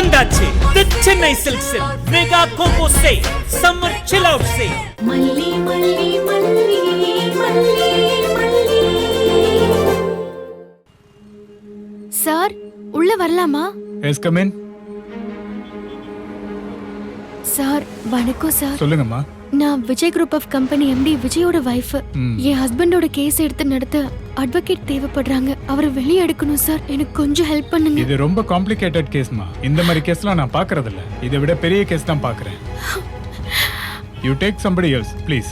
வந்தாச்சு the Chennai silks mega combo sale summer chill out sale. மல்லி மல்லி மல்லி மல்லி மல்லி. சார் உள்ள வரலாமா? Yes come in. சார் வணக்கம் சார். சொல்லுங்கம்மா. நான் Vijay group of company MD விஜயோட வைஃப். என் ஹஸ்பண்டோட கேஸ் எடுத்து நடத்த அட்வொகேட் தேவைப்படுறாங்க. அவரை வெளியே எடுக்கணும் சார். எனக்கு கொஞ்சம் ஹெல்ப் பண்ணுங்க. இது ரொம்ப காம்ப்ளிகேட்டட் கேஸ்மா. இந்த மாதிரி கேஸ்லாம் நான் பார்க்கறது இல்ல. இதை விட பெரிய கேஸ் தான் பார்க்கறேன். You take somebody else please.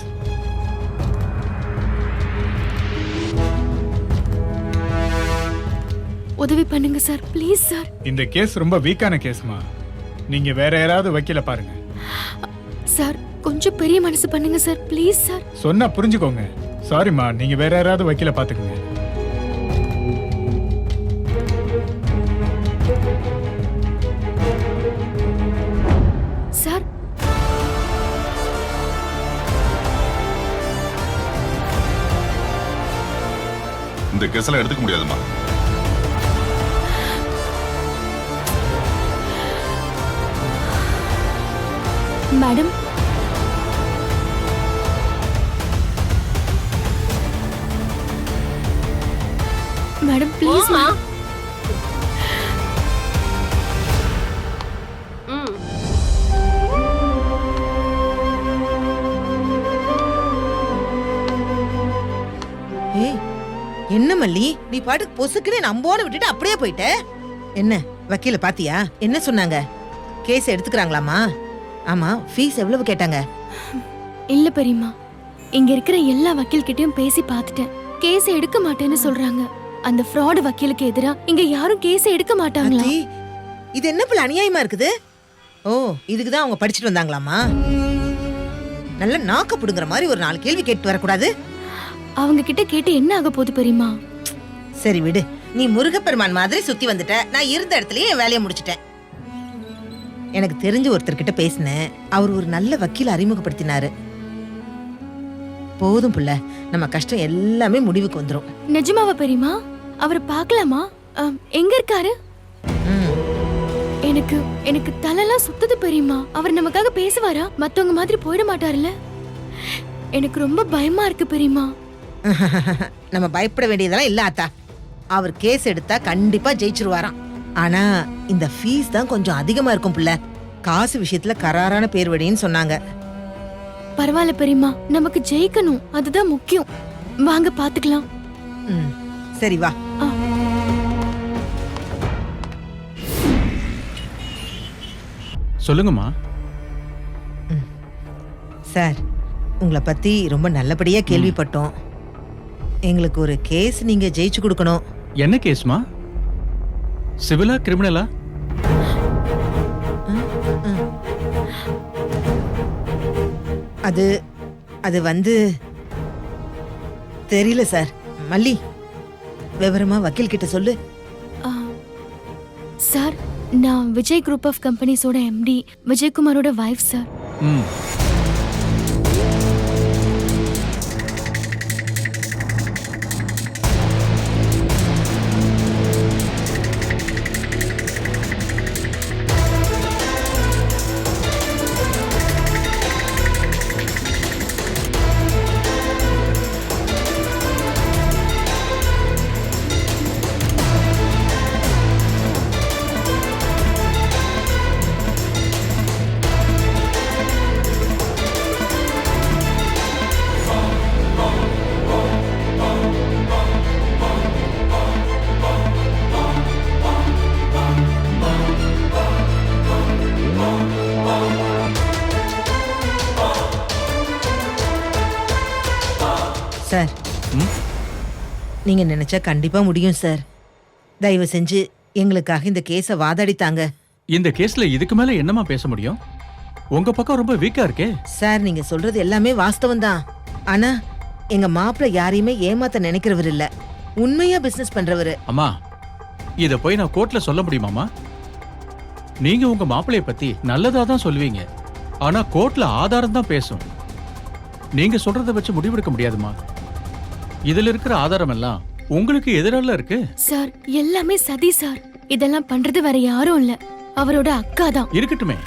உதவி பண்ணுங்க சார் ப்ளீஸ் சார். இந்த கேஸ் ரொம்ப வீக்கான கேஸ்மா. நீங்க வேற யாராவது வக்கீல பாருங்க. சார் கொஞ்சம் பெரிய மனசு பண்ணுங்க சார் ப்ளீஸ் சார். சொன்னா புரிஞ்சுக்கோங்க. சாரிம்மா, நீங்க வேற யாராவது வக்கீல பாத்துக்கங்க. சார் இந்த கேஸெல்லாம் எடுத்துக்க முடியாதுமா. மேடம் மேடம் ப்ளீஸ் மா. ஏய், என்ன மல்லி, நீ பாட்டுக்கு பொசுக்குன்னு நம்போன்னு விட்டுட்டு அப்படியே போயிட்ட. என்ன வக்கீல பாத்தியா? என்ன சொன்னாங்க? கேஸ் எடுத்துக்கிறாங்களாமா? ஆமா, ஃபீஸ் எவ்வளவு கேட்டாங்க? இல்ல பெரியம்மா, இங்க இருக்கிற எல்லா வக்கீல் கிட்டயும் பேசி பார்த்துட்டேன். கேஸ் எடுக்க மாட்டேன்னு சொல்றாங்க. அந்த ஃப்ராட் வக்கீலுக்கு எதிரா இங்க யாரும் கேஸ் எடுக்க மாட்டாங்களா? அத்தி, இது என்ன போல அநியாயமா இருக்குது? ஓ, இதுக்கு தான் அவங்க படிச்சிட்டு வந்தாங்களாமா? நல்ல நாக்க புடுங்குற மாதிரி ஒரு 4 கேள்வி கேட்டு வரக்கூடாது? அவங்க கிட்ட கேட்டு என்ன ஆக போகுது பெரியம்மா? சரி விடு, நீ முருகப்பெருமான் மாதிரி சுத்தி வந்துட்ட. நான் இருந்த இடத்துலயே என் வேலையை முடிச்சிட்டேன். எனக்கு தெரிஞ்ச ஒருத்தர்கிட்ட பேசினேன். அவர் ஒரு நல்ல வக்கீல் அறிமுகப்படுத்தினாரு. போதும் புள்ள, நம்ம கஷ்டம் எல்லாமே முடிவுக்கு வந்துரும். நிஜமாவா பெரியம்மா? அவரை பார்க்கலாமா? எங்க இருக்காரு? எனக்கு எனக்கு தலையெல்லாம் சுத்துது பெரியம்மா. அவர் நமக்காக பேசுவாரா? மத்தவங்க மாதிரி போயிட மாட்டாருல்ல? எனக்கு ரொம்ப பயமா இருக்கு பெரியம்மா. நம்ம பயப்பட வேண்டியதெல்லாம் இல்ல ஆத்தா. அவர் கேஸ் எடுத்தா கண்டிப்பா ஜெயிச்சிருவாராம். ஆனா இந்த ஃபீஸ் தான் கொஞ்சம் அதிகமா இருக்கும் புள்ள. காசு விஷயத்துல கராரான பேர் வழின்னு சொன்னாங்க. பரவாயில்ல பெரியம்மா, நமக்கு ஜெயிக்கணும், அதுதான் முக்கியம். வாங்க பாத்துக்கலாம். சரி வா. சொல்லுங்கம்மா. சார், உங்களை பத்தி ரொம்ப நல்லபடியா கேள்விப்பட்டோம். எங்களுக்கு ஒரு கேஸ் நீங்க ஜெயிச்சு கொடுக்கணும். என்ன கேஸ்மா? சிவிலா கிரிமினலா? அது அது வந்து தெரியல சார். மல்லி, விவரமா வக்கீல் கிட்ட சொல்லு. சார், நான் விஜய் குரூப் ஆஃப் கம்பெனிஸோட எம்டி விஜயகுமாரோட வைஃப் சார். சார், நீங்க நினைச்சா கண்டிப்பா முடியும் சார். தயவு செஞ்சு எங்களுக்காக இந்த கேஸை வாதாடித்தாங்க. இந்த கேஸ்ல இதுக்கு மேல என்னமா பேச முடியும்? உங்க பக்கம் ரொம்ப வீக்கா இருக்கே. சார், நீங்க சொல்றது எல்லாமே வாஸ்தவம் தான். ஆனா எங்க மாப்பிள்ள யாரையுமே ஏமாத்த நினைக்கிறவர் இல்ல. உண்மையா பிசினஸ் பண்றவரு. அம்மா, இத போய் நான் கோர்ட்ல சொல்ல முடியுமாமா? நீங்க உங்க மாப்பிள்ளைய பத்தி நல்லதா தான் சொல்லுவீங்க. ஆனா கோர்ட்ல ஆதாரம் தான் பேசும். நீங்க சொல்றத வச்சு முடிவெடுக்க முடியாதுமா. இதுல இருக்கிற ஆதாரம் எல்லாம் உங்களுக்கு எதிரால இருக்கு. சார், எல்லாமே சதி சார். இதெல்லாம் பண்றது வேற யாரும் இல்ல. அவரோட அக்கா தான். இருக்கட்டுமே,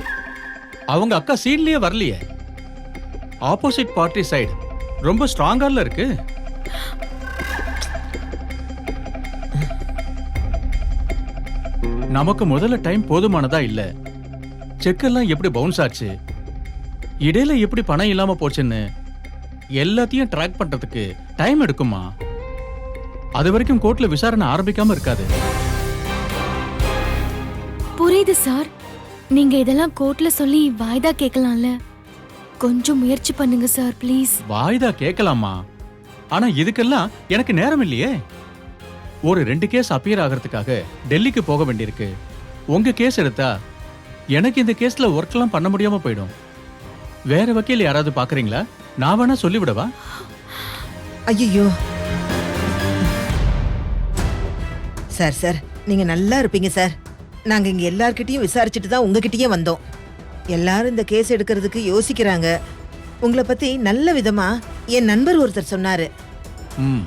அவங்க அக்கா சீன்லயே வரலையே. ஆப்போசிட் பார்ட்டி சைடு ரொம்ப ஸ்ட்ராங்கால இருக்கு. நமக்கு முதல்ல டைம் போதுமானதா இல்ல. செக்கெல்லாம் எப்படி பவுன்ஸ் ஆச்சு, இடையில எப்படி பணம் இல்லாம போச்சுன்னு எல்லாத்தையும் ட்ராக் பண்றதுக்கு டைம் எடுக்குமா. அது வரைக்கும் கோர்ட்ல விசாரணை ஆரம்பிக்காம இருக்காது. புரியுது சார். நீங்க இதெல்லாம் கோர்ட்ல சொல்லி வாய்தா கேட்கலாம்ல. கொஞ்சம் முயற்சி பண்ணுங்க சார் ப்ளீஸ். வாய்தா கேட்கலாமா? ஆனா இதுக்கெல்லாம் எனக்கு நேரம் இல்லையே. ஒரு 2 கேஸ் அப்பியர் ஆகிறதுக்காக டெல்லிக்கு போக வேண்டியிருக்கு. உங்க கேஸ் எடுத்தா எனக்கு இந்த கேஸ்ல ஒர்க்லாம் பண்ண முடியாம போயிடும். வேற வக்கீல் யாராவது பாக்குறீங்களா? நான் வேணா சொல்லிவிடவா? ஐயோ சார் சார், நீங்க நல்லா இருப்பீங்க சார். நாங்க இங்க எல்லார்கிட்டயும் விசாரிச்சுட்டு தான் உங்ககிட்டயே வந்தோம். எல்லாரும் இந்த கேஸ் எடுக்கிறதுக்கு யோசிக்கிறாங்க. உங்களை பத்தி நல்ல விதமா என் நண்பர் ஒருத்தர் சொன்னாரு. ம்.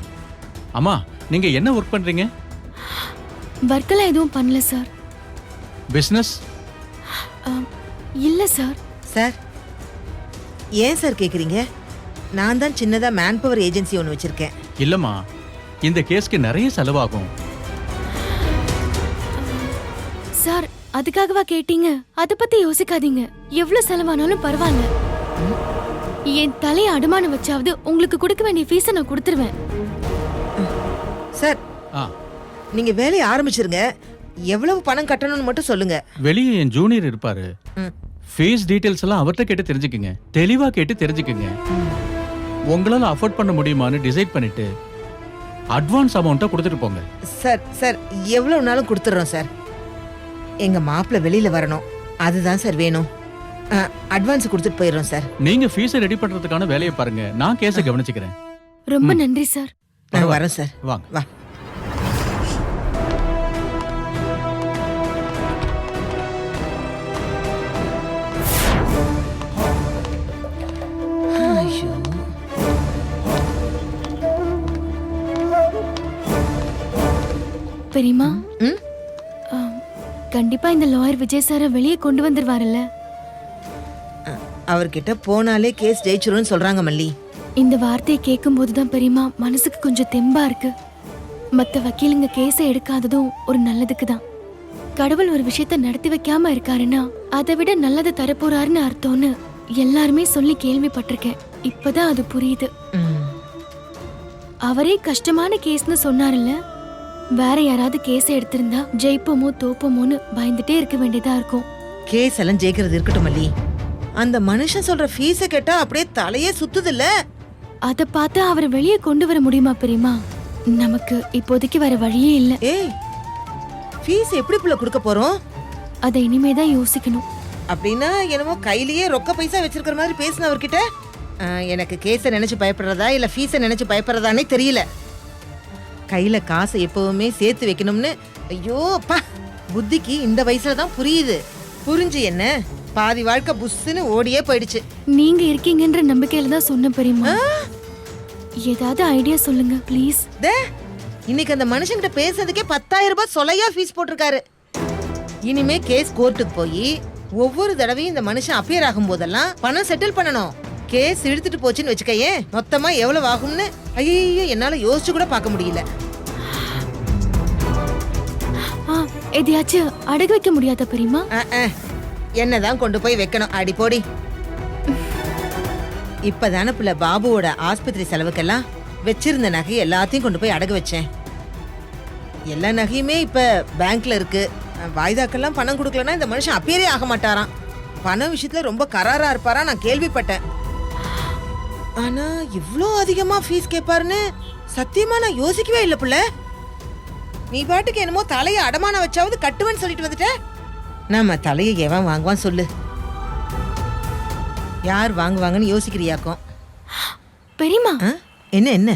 அம்மா, நீங்க என்ன ஒர்க் பண்றீங்க? ஒர்க்கெல்லாம் எதுவும் பண்ணல சார். பிசினஸ்? இல்ல சார். சார் ஏன் சார் கேக்குறீங்க? நான் தான் சின்னதா மேன் பவர் ஏஜென்சி ஒன்று வச்சிருக்கேன். இல்லம்மா, இந்த கேஸ்க்கு நிறைய செலவாகும். சார் அதுக்காகவா கேட்டீங்க? அத பத்தி யோசிக்காதீங்க. எவ்வளவு செலவானாலும் பரவாயில்ல. என் தலையை அடமானம் வச்சாவது உங்களுக்கு கொடுக்க வேண்டிய ஃபீஸை நான் கொடுத்துருவேன். சார் ஆ, நீங்க வேலையை ஆரம்பிச்சிருங்க. எவ்வளவு பணம் கட்டணும்னு மட்டும் சொல்லுங்க. வெளியே என் ஜூனியர் இருப்பாரு. ம். ஃபீஸ் டீடைல்ஸ் எல்லாம் அவர்கிட்ட கேட்டு தெரிஞ்சுக்குங்க. தெளிவா கேட்டு தெரிஞ்சுக்குங்க. உங்களால அஃபோர்ட் பண்ண முடியுமான்னு டிசைட் பண்ணிட்டு அட்வான்ஸ் அமௌண்ட்டை கொடுத்துட்டு போங்க. சார் சார் எவ்வளவு நாளும் கொடுத்துட்றோம் சார். எங்க மாப்பிள்ள வெளியில வரணும், அதுதான் சார் வேணும். அட்வான்ஸ் கொடுத்துட்டு போயிடுறோம் சார். நீங்க ஃபீஸை ரெடி பண்றதுக்கான வேலையை பாருங்க. நான் கேஸை கவனிச்சுக்கிறேன். ரொம்ப நன்றி சார். நான் வரோம் சார். வாங்க. வா. ஐயோ. பெரியமா, ம்? கண்டிப்பா இந்த லாயர் விஜய் சாரை வெளியே கொண்டு வந்துருவாருல்ல? அவர்கிட்ட போனாலே கேஸ் ஜெயிச்சிரும்னு சொல்றாங்க மல்லி. இந்த வார்த்தையை கேட்கும் போதுதான் பெரியமா மனசுக்கு கொஞ்சம் தெம்பா இருக்கு. மத்த வக்கீலுங்க கேஸை எடுக்காததும் ஒரு நல்லதுக்கு தான். கடவுள் ஒரு விஷயத்த நடத்தி வைக்காம இருக்காருன்னா அதை விட நல்லது தரப்போறாருன்னு அர்த்தம்னு எல்லாருமே சொல்லி கேள்விப்பட்டிருக்கேன். இப்பதான் அது புரியுது. ம். அவரே கஷ்டமான கேஸ்னு சொன்னார்ல. வேற யாராவது கேஸை எடுத்திருந்தா ஜெயிப்போமோ தோப்போமோன்னு பயந்துட்டே இருக்க வேண்டியதா இருக்கும். கேஸ் எல்லாம் ஜெயிக்கிறது இருக்கட்டும் மல்லி. அந்த மனுஷன் சொல்ற ஃபீஸை கேட்டா அப்படியே தலையே சுத்துது இல்ல. அத பார்த்து அவரை வெளியே கொண்டு வர முடியுமா பெரியமா? நமக்கு இப்போதைக்கு வேற வழியே இல்ல. ஏய், ஃபீஸ் எப்படி புள்ள கொடுக்க போறோம்? அதை இனிமேதான் யோசிக்கணும். அப்படின்னா என்னமோ கையிலேயே ரொக்க பைசா வச்சிருக்கிற மாதிரி பேசின அவர்கிட்ட. எனக்கு கேஸை நினைச்சு பயப்படுறதா இல்ல ஃபீஸை நினைச்சு பயப்படுறதானே தெரியல. கையில காசை எப்பவுமே சேர்த்து வைக்கணும்னு ஐயோ அப்பா, புத்திக்கு இந்த வயசுல தான் புரியுது. புரிஞ்சு என்ன, பாதி வாழ்க்கை புஷ்ன்னு ஓடியே போயிடுச்சு. நீங்க இருக்கீங்கன்ற நம்பிக்கையில தான் சொன்ன பெரியமா. ஏதாவது ஐடியா சொல்லுங்க ப்ளீஸ். இன்னைக்கு அந்த மனுஷன்கிட்ட பேசுறதுக்கே 10,000 ரூபாய் சொலையா ஃபீஸ் போட்டிருக்காரு. இனிமே கேஸ் கோர்ட்டுக்கு போய் ஒவ்வொரு தடவையும் இந்த மனுஷன் அப்பியர் ஆகும் போதெல்லாம் பணம் செட்டில் பண்ணணும். கேஸ் இழுத்துட்டு போச்சுன்னு வச்சுக்கையே, மொத்தமா எவ்வளவு ஆகும்னு ஐயோ என்னால யோசிச்சு கூட பார்க்க முடியல. எதையாச்சும் அடகு வைக்க முடியாத பெரியமா? என்னதான் கொண்டு போய் வைக்கணும். அடி போடி. இப்பதானே பிள்ளை பாபுவோட ஆஸ்பத்திரி செலவுக்கெல்லாம் வச்சிருந்த நகை எல்லாத்தையும் கொண்டு போய் அடகு வச்சேன். எல்லா நகையுமே இப்ப பேங்க்ல இருக்கு. வாய்தாக்கெல்லாம் பணம் கொடுக்கலன்னா இந்த மனுஷன் அப்பியரே ஆக மாட்டாராம். பண விஷயத்துல ரொம்ப கராரா இருப்பாரா நான் கேள்விப்பட்டேன். ஆனா இவ்ளோ அதிகமா ஃபீஸ் கேட்பாருன்னு சத்தியமா நான் யோசிக்கவே இல்லை புள்ள. நீ பாட்டுக்கு என்னமோ தலையை அடமான வச்சாவது கட்டுவேன்னு சொல்லிட்டு வந்துட்ட. நம்ம தலையை எவன் வாங்குவான் சொல்லு? யார் வாங்குவாங்கன்னு யோசிக்கிறியாக்கும். பெரியமா, என்ன என்ன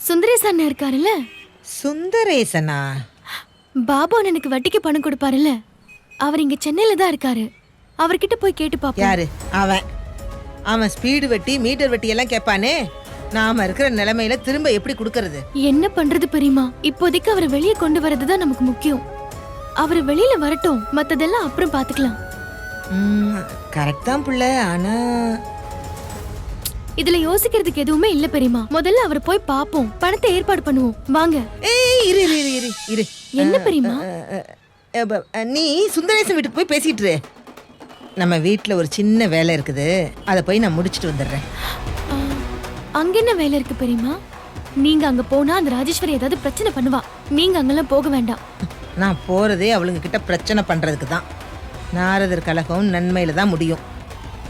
சுந்தரேசன் அண்ணன் இருக்காருல்ல? சுந்தரேசனா? பாபு அண்ணனுக்கு வட்டிக்கு பணம் கொடுப்பாருல்ல, அவர் இங்க சென்னையில தான் இருக்காரு. அவர்கிட்ட போய் கேட்டு பாப்போம். யாரு அவன்? அவன் ஸ்பீடு வெட்டி மீட்டர் வெட்டி எல்லாம் கேட்பானே. நாம இருக்கிற நிலைமையில திரும்ப எப்படி கொடுக்கறது? என்ன பண்றது பெரியமா? இப்போதைக்கு அவரை வெளியே கொண்டு வரதுதான் நமக்கு முக்கியம். அவர் வெளியில வரட்டும், மத்ததெல்லாம் அப்புறம் பாத்துக்கலாம். கரெக்ட் தான் புள்ள. ஆனா இதுல யோசிக்கிறதுக்கு எதுவுமே இல்ல பெரியமா. முதல்ல அவரை போய் பாப்போம், பணத்தை ஏற்பாடு பண்ணுவோம். வாங்க. ஏய் இரு இரு இரு இரு இரு. என்ன பெரியமா? நீ சுந்தரேசன் வீட்டுக்கு போய் பேசிட்டு இரு. நம்ம வீட்ல ஒரு சின்ன வேலை இருக்குது, அதை போய் நான் முடிச்சிட்டு வந்துடுறேன். ஆ, அங்க என்ன வேலை இருக்கு பெரியமா? நீங்க அங்க போனா அந்த ராஜேஸ்வரி ஏதாவது பிரச்சனை பண்ணுவா. நீங்க அங்கெல்லாம் போக வேண்டாம். நான் போறதே அவளுங்க கிட்ட பிரச்சனை பண்றதுக்கு தான். நாரதர் கலகம் நன்மையில தான் முடியும்.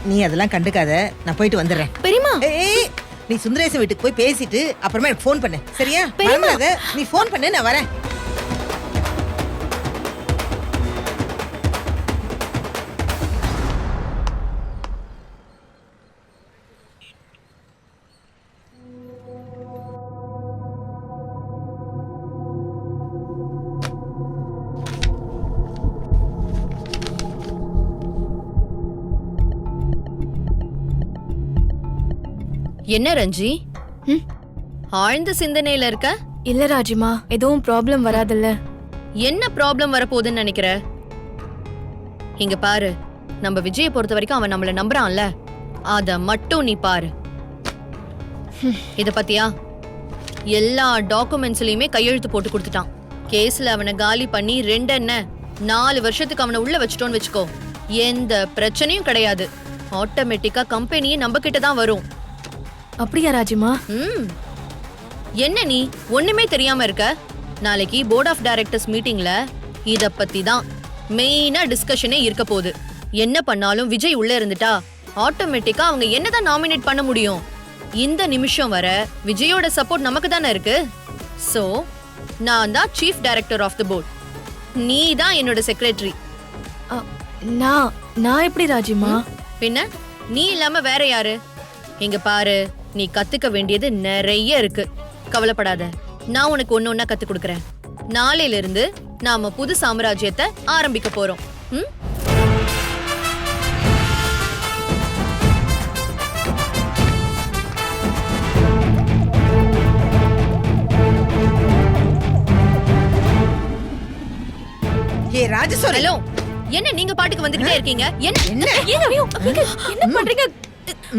நீ அதெல்லாம் கண்டுக்காத, நான் போயிட்டு வந்துடுறேன். பெரியமா, ஏய் நீ சுந்தரேசன் வீட்டுக்கு போய் பேசிட்டு அப்புறமா எனக்கு ஃபோன் பண்ணு, சரியா? பெரியம்மா. மறந்துடாத, நீ ஃபோன் பண்ணு, நான் வரேன். என்ன ரஞ்சி, ஆழ்ந்த சிந்தனையில இருக்க? இல்ல ராஜிமா, எதுவும் ப்ராப்ளம் வராதுல்ல? என்ன ப்ராப்ளம் வரப்போகுதுன்னு நினைக்கிற? இங்க பாரு, நம்ம விஜயை பொறுத்த வரைக்கும் அவன் நம்மள நம்புறான்ல, அத மட்டும் நீ பாரு. இத பத்தியா? எல்லா டாக்குமெண்ட்ஸ்லயுமே கையெழுத்து போட்டு கொடுத்துட்டான். கேஸ்ல அவனை காலி பண்ணி 4 வருஷத்துக்கு அவனை உள்ள வச்சுட்டோன்னு வச்சுக்கோ, எந்த பிரச்சனையும் கிடையாது. ஆட்டோமேட்டிக்கா கம்பெனியே நம்ம கிட்ட தான் வரும். அப்படியா ராஜிமா? என்ன நீ ஒண்ணுமே தெரியாம இருக்க? நாளைக்கு போர்ட் ஆஃப் டைரக்டர்ஸ் மீட்டிங்ல இத பத்தி தான் மெயினா டிஸ்கஷனே இருக்க போகுது. என்ன பண்ணாலும் விஜய் உள்ள இருந்துட்டா ஆட்டோமேட்டிக்கா அவங்க என்னதான் நாமினேட் பண்ண முடியும். இந்த நிமிஷம் வர விஜயோட சப்போர்ட் நமக்கு தானே இருக்கு. சோ நான் தான் chief director of the board, நீ தான் என்னோட செக்ரட்டரி. நான் எப்படி ராஜிமா? பின்ன நீ இல்லாம வேற யாரு? இங்க பாரு, நீ கத்துக்க வேண்டியது நிறைய இருக்கு, கவலைப்படாத. நான் உனக்கு ஒண்ணு கத்து கொடுக்கறேன். நாளையில இருந்து நாம புது சாம்ராஜ்யத்தை ஆரம்பிக்க போறோம். ஏ ராஜேஸ்வரி, ஹலோ, என்ன நீங்க பாட்டுக்கு வந்துகிட்டே இருக்கீங்க? என்ன என்ன என்ன பண்றீங்க? என்ன பண்றீங்க?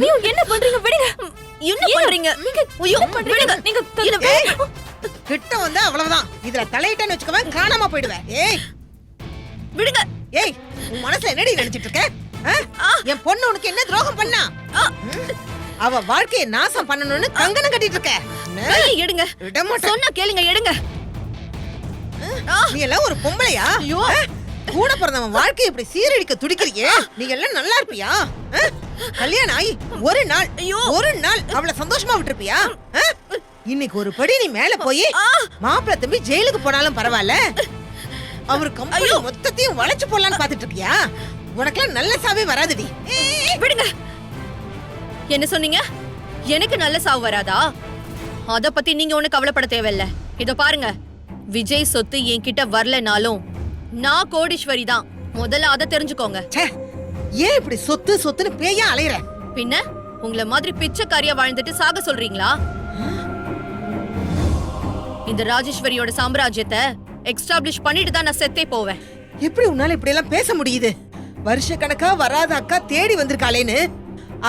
விடுங்க. என்ன பண்றீங்க? ஐயோ, விடுங்க. நீங்க கிட்ட வந்தா அவ்வளவுதான். இதுல தலையிட்டேன்னு வச்சுக்கவே காணாம போயிடுவேன். ஏய் விடுங்க. ஏய், உன் மனசுல என்னடி நினைச்சிட்டு இருக்க? என் பொண்ணு உனக்கு என்ன துரோகம் பண்ணா? அவ வாழ்க்கையை நாசம் பண்ணணும்னு கங்கணம் கட்டிட்டு இருக்க. கையை எடுங்க. விட மாட்டேன். சொன்னா கேளுங்க, எடுங்க. நீ எல்லாம் ஒரு பொம்பளையா? கூட பிறந்தவன் வாழ்க்கையை இப்படி சீரழிக்க துடிக்கிறியே, நீ எல்லாம் நல்லா இருப்பியா? கல்யாணம் ஆகி ஒரு நாள் அவளை சந்தோஷமா விட்டுருப்பியா? இன்னைக்கு ஒரு படி நீ மேல போய் மாப்பிள்ளை தம்பி ஜெயிலுக்கு போனாலும் பரவாயில்ல, அவரு கம்பெனி மொத்தத்தையும் வளைச்சு போடலான்னு பாத்துட்டு இருக்கியா? உனக்கெல்லாம் நல்ல சாவே வராதுடி. விடுங்க. என்ன சொன்னீங்க? எனக்கு நல்ல சாவு வராதா? அத பத்தி நீங்க ஒண்ணு கவலைப்பட தேவையில்ல. இதோ பாருங்க, விஜய் சொத்து என்கிட்ட வரலனாலும் நான் கோடீஸ்வரி தான். முதல்ல அதை தெரிஞ்சுக்கோங்க. ஏன் இப்படி சொத்து சொத்துன்னு பேயா அலையற? பின்ன உங்கள மாதிரி பிச்சைக்காரியா வாழ்ந்துட்டு சாக சொல்றீங்களா? இந்த ராஜேஸ்வரியோட சாம்ராஜ்யத்தை எக்ஸ்டாப்ளிஷ் பண்ணிட்டு தான் நான் செத்தே போவேன். எப்படி உன்னால இப்படி எல்லாம் பேச முடியுது? வருஷ கணக்கா வராத அக்கா தேடி வந்திருக்காளேன்னு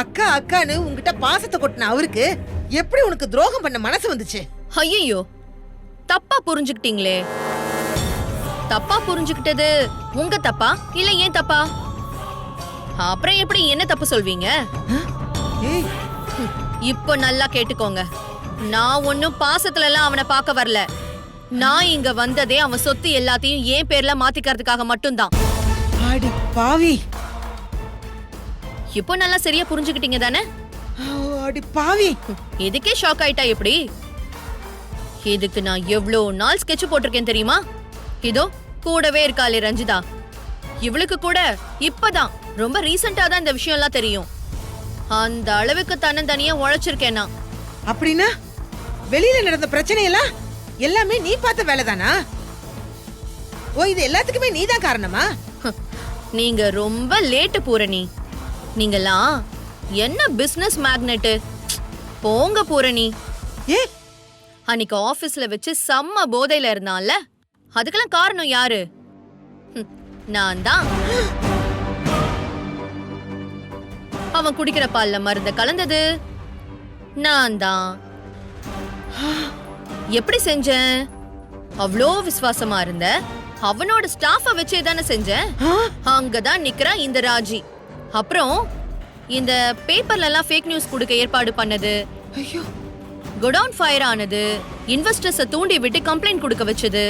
அக்கா அக்கான்னு உன்கிட்ட பாசத்தை கொட்டின அவருக்கு எப்படி உனக்கு துரோகம் பண்ண மனசு வந்துச்சு? ஐயோ, தப்பா புரிஞ்சுக்கிட்டீங்களே. தப்பா புரிஞ்சுக்கிட்டது உங்க தப்பா இல்ல ஏன் தப்பா? அப்புறம் எப்படி என்ன தப்பு சொல்வீங்க? இப்போ நல்லா கேட்டுக்கோங்க, நான் ஒன்னும் பாசத்துல எல்லாம் அவனை பார்க்க வரல. நான் இங்க வந்ததே அவன் சொத்து எல்லாத்தையும் என் பேர்ல மாத்திக்கிறதுக்காக மட்டும்தான். அடி பாவி. இப்போ நல்லா சரியா புரிஞ்சுக்கிட்டீங்க தானே? அடி பாவி. இதுக்கே ஷாக் ஆயிட்டா எப்படி? இதுக்கு நான் எவ்வளவு நாள் ஸ்கெட்ச் போட்டிருக்கேன் தெரியுமா? இதோ கூடவே இருக்காளே ரஞ்சிதா, இவளுக்கு கூட இப்பதான் ரொம்ப ரீசெண்டா தான் இந்த விஷயம் எல்லாம் தெரியும். அந்த அளவுக்கு தன்னந்தனியா உழைச்சிருக்கேன் நான். அப்படின்னா வெளியில நடந்த பிரச்சனை எல்லாம் எல்லாமே நீ பார்த்த வேலைதானா? ஓ, இது எல்லாத்துக்குமே நீதான் காரணமா? நீங்க ரொம்ப லேட்டு பூரணி. நீங்கலாம் என்ன பிசினஸ் மேக்னெட்? போங்க பூரணி. ஏ, அன்னைக்கு ஆபீஸ்ல வச்சு செம்ம போதையில இருந்தான்ல, அதுக்கெல்லாம் காரணம் யாரு? நான் தான். அவன் குடிக்கிற பால்ல மருந்த கலந்தது நான் தான். எப்படி செஞ்சேன்? அவ்வளோ விசுவாசமா இருந்த அவனோட ஸ்டாஃப வச்சே தானே செஞ்சேன். அங்கதான் நிக்கிறா இந்த ராஜி. அப்புறம் இந்த பேப்பர்ல எல்லாம் ஃபேக் நியூஸ் கொடுக்க ஏற்பாடு பண்ணது, குடவுன் ஃபயர் ஆனது, இன்வெஸ்டர்ஸ தூண்டி விட்டு கம்ப்ளைண்ட் கொடுக்க வச்சது,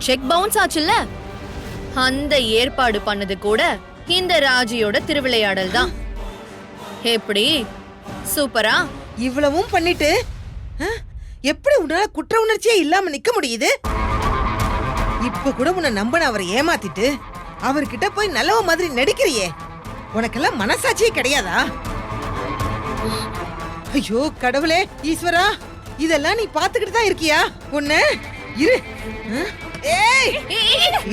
செக் பவுன்ஸ் ஆச்சுல்ல, அந்த ஏற்பாடு பண்ணது கூட இந்த ராஜியோட திருவிளையாடல் தான். எப்படி சூப்பரா? இவ்வளவும் பண்ணிட்டு எப்படி உன்னால குற்ற உணர்ச்சியே இல்லாம நிக்க முடியுது? இப்ப கூட உன்னை நம்பின அவரை ஏமாத்திட்டு அவர்கிட்ட போய் நல்லவ மாதிரி நடிக்கிறியே, உனக்கெல்லாம் மனசாட்சியே கிடையாதா? ஐயோ கடவுளே, ஈஸ்வரா, இதெல்லாம் நீ பாத்துக்கிட்டு தான் இருக்கியா? உன்னை இரு. ஏய்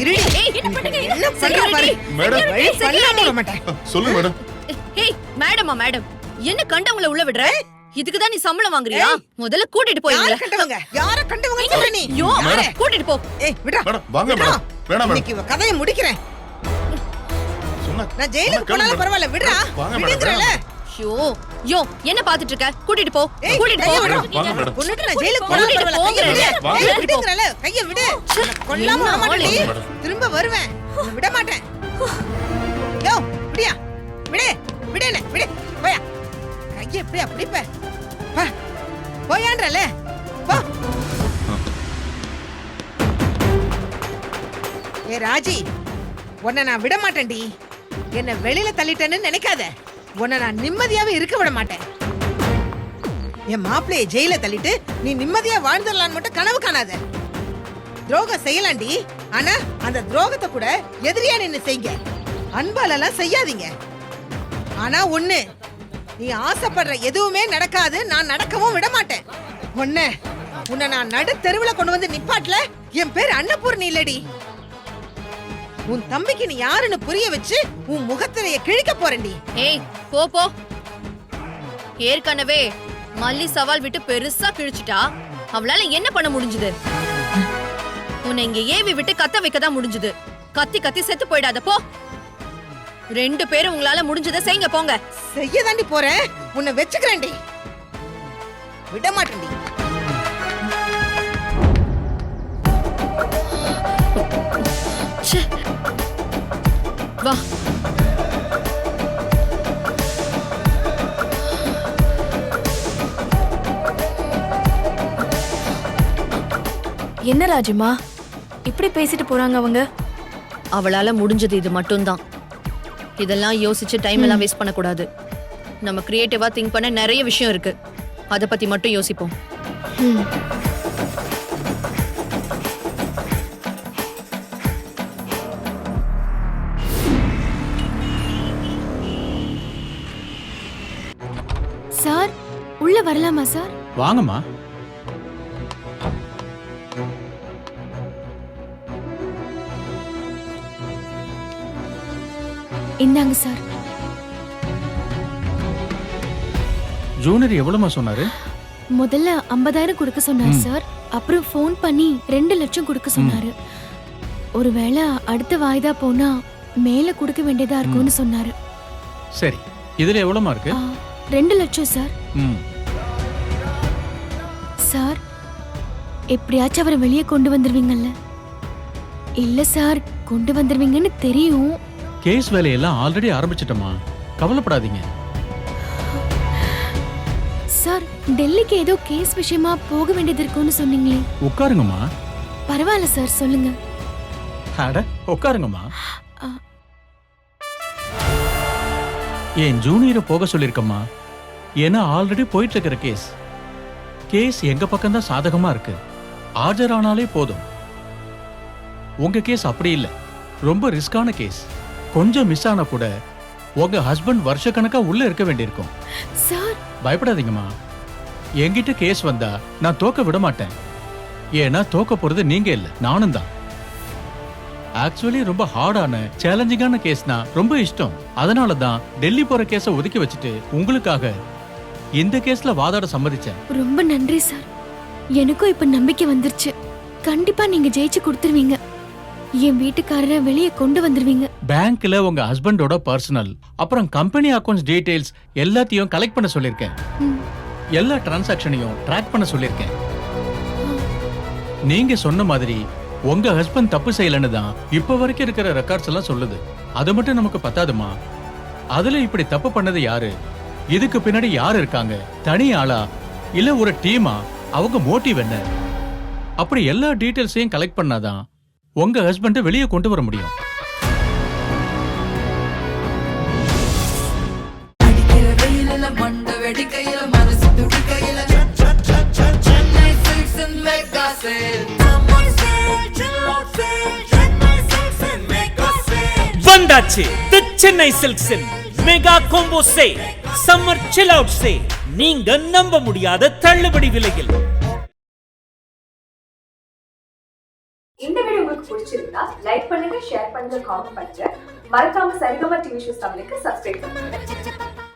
இருடி. என்ன பண்ற பாரு. மேடம். வழி பண்ணாம விட மாட்டேன். சொல்லுங்க மேடம். ஏய் மேடமா மேடம், என்ன கண்டவங்கள உள்ள விடுற? இதுக்கு தான் நீ சம்பளம் வாங்குறியா? முதல்ல கூட்டிட்டு போய் யார கண்டவங்க? யார கண்டவங்க சொல்ற நீ? யோ கூட்டிட்டு போ. ஏய் விடா. மேடம் வாங்க மேடம். வேணாம் மேடம். இன்னைக்கு இவ கதையை முடிக்கிறேன். சொன்னா நான் ஜெயிலுக்கு போனாலும் பரவாயில்ல, விடுடா. வாங்க மேடம். விடுங்கறல. யோ என்ன பாத்துட்டு இருக்க? கூட்டிட்டு போ. ஏய், கூட்டிட்டு கையை போ. விடு. வாங்க மேடம். கொன்னுட்டு நான் ஜெயிலுக்கு போனாலும் கூட்டிட்டு பரவாயில்ல, கையை போங்கறேன். விடு. வாங்க. ஏய், விடுங்கறல, கையை விடு. கொல்லாம என்ன விட மாட்டேன். ஆளு? மேடம். திரும்ப வருவேன். உன்னை விட மாட்டேன். யோ விடியா. விடு. விடு என்ன? விடு. போயா. கையை எப்படி அப்படிப்ப? பா. போயான்றல. போ. ஏ ராஜி, உன்னை நான் விட மாட்டேன்டி. என்ன வெளியில தள்ளிட்டேன்னு நினைக்காத. உன்னை நான் நிம்மதியாவே இருக்க விட மாட்டேன். என் மாப்பிளைய ஜெயில தள்ளிட்டு நீ நிம்மதியா வாழ்ந்துடலான்னு மட்டும் கனவு காணாத. துரோகம் செய்யலாண்டி, ஆனா அந்த துரோகத்தை கூட எதிரியா நின்னு செய்யுங்க. அன்பாலெல்லாம் செய்யாதீங்க. ஆனா ஒண்ணு, நீ ஆசைப்படுற எதுவுமே நடக்காது. நான் நடக்கவும் விட மாட்டேன். உன்னை நான் நடு தெருவுல கொண்டு வந்து நிப்பாட்ல. என் பேர் அன்னபூர்ணி இல்லடி. உன் தம்பிக்கு நீ யாருன்னு புரிய வச்சு உன் முகத்திரைய கிழிக்க போறேன்டி. ஏய் போ போ. ஏற்கனவே மல்லி சவால் விட்டு பெருசா கிழிச்சிட்டா. அவளால என்ன பண்ண முடிஞ்சது? உன்னை இங்க ஏவி விட்டு கத்த வைக்க தான் முடிஞ்சது. கத்தி கத்தி செத்து போயிடாத போ. 2 பேரும் உங்களால முடிஞ்சதை செய்யுங்க போங்க. செய்ய தாண்டி போறேன். உன்னை வச்சுக்கிறேன்டி. விட மாட்டேன்டி. ச்சே. வா. என்ன ராஜிமா இப்படி பேசிட்டு போறாங்க அவங்க? அவளால முடிஞ்சது இது மட்டும்தான். இதெல்லாம் யோசிச்சு டைம் எல்லாம் வேஸ்ட் பண்ணக்கூடாது. நம்ம கிரியேட்டிவா திங்க் பண்ண நிறைய விஷயம் இருக்கு. அத பத்தி மட்டும் யோசிப்போம். சார் உள்ள வரலாமா சார்? வாங்கம்மா. இந்தாங்க சார். ஜூனியர் எவ்வளவுமா சொன்னாரு? முதல்ல 50,000 கொடுக்க சொன்னார் சார். அப்புறம் ஃபோன் பண்ணி 2 லட்சம் கொடுக்க சொன்னாரு. ஒருவேளை அடுத்த வாய்தா போனா மேல கொடுக்க வேண்டியதா இருக்கும்னு சொன்னாரு. சரி, இதுல எவ்வளவுமா இருக்கு? 2 லட்சம் சார். ம். சார் எப்படியாச்சும் அவரை வெளியே கொண்டு வந்துருவீங்கல்ல? இல்ல சார், கொண்டு வந்துருவீங்கன்னு தெரியும். கேஸ் வேலையெல்லாம் ஆல்ரெடி ஆரம்பிச்சிட்டோமா, கவலைப்படாதீங்க. சார் டெல்லிக்கு ஏதோ கேஸ் விஷயமா போக வேண்டியது இருக்குன்னு சொன்னீங்களே. உட்காருங்கம்மா. பரவாயில்ல சார், சொல்லுங்க. அட உட்காருங்கம்மா. ஆ. என் ஜூனியரை போக சொல்லிருக்கம்மா. ஏன்னா ஆல்ரெடி போயிட்டு இருக்கிற கேஸ் எங்க பக்கம் தான் சாதகமா இருக்கு. ஆஜரானாலே போதும். உங்க கேஸ் அப்படி இல்ல, ரொம்ப ரிஸ்கான கேஸ். கொஞ்சம் மிஸ் ஆனா கூட உங்க ஹஸ்பண்ட் வருஷக்கணக்கா உள்ள இருக்க வேண்டியிருக்கும். சார் பயப்படாதீங்கம்மா. என்கிட்ட கேஸ் வந்தா நான் தோக்க விட மாட்டேன். ஏன்னா தோக்க போறது நீங்க இல்ல, நானும் தான். ஆக்சுவலி ரொம்ப ஹார்டான சேலஞ்சிங்கான கேஸ்னா ரொம்ப இஷ்டம். அதனால தான் டெல்லி போற கேஸை ஒதுக்கி வச்சுட்டு உங்களுக்காக இந்த கேஸ்ல வாதாட சம்மதிச்சேன். ரொம்ப நன்றி சார். எனக்கும் இப்ப நம்பிக்கை வந்துருச்சு. கண்டிப்பா நீங்க ஜெயிச்சு கொடுத்துருவீங்க. என் வீட்டுக்காரரை வெளியே கொண்டு வந்துருவீங்க. பேங்க்ல உங்க ஹஸ்பண்டோட பர்சனல் அப்புறம் கம்பெனி அக்கவுண்ட்ஸ் டீடைல்ஸ் எல்லாத்தையும் கலெக்ட் பண்ண சொல்லிருக்கேன். எல்லா டிரான்சாக்ஷனையும் ட்ராக் பண்ண சொல்லிருக்கேன். நீங்க சொன்ன மாதிரி உங்க ஹஸ்பண்ட் தப்பு செய்யலன்னு தான் இப்ப வரைக்கும் இருக்கிற ரெக்கார்ட்ஸ் எல்லாம் சொல்லுது. அது மட்டும் நமக்கு பத்தாதுமா. அதுல இப்படி தப்பு பண்ணது யாரு, இதுக்கு பின்னாடி யாரு இருக்காங்க, தனி ஆளா இல்ல ஒரு டீமா, அவங்க மோட்டிவ் என்ன, அப்படி எல்லா டீடைல்ஸையும் கலெக்ட் பண்ணாதான் உங்க ஹஸ்பண்ட வெளியே கொண்டு வர முடியும். வந்தாச்சு தி சென்னை சில்க்ஸின் mega combo sale, summer chill out sale. நீங்க நம்ப முடியாத தள்ளுபடி விலையில். இந்த வீடியோ உங்களுக்கு பிடிச்சிருந்தா லைக் பண்ணுங்க, ஷேர் பண்ணுங்க, காமெண்ட் பண்ணுங்க. மறக்காம சரிகமா டிவி ஷோஸ் தமிழுக்கு சப்ஸ்கிரைப் பண்ணுங்க.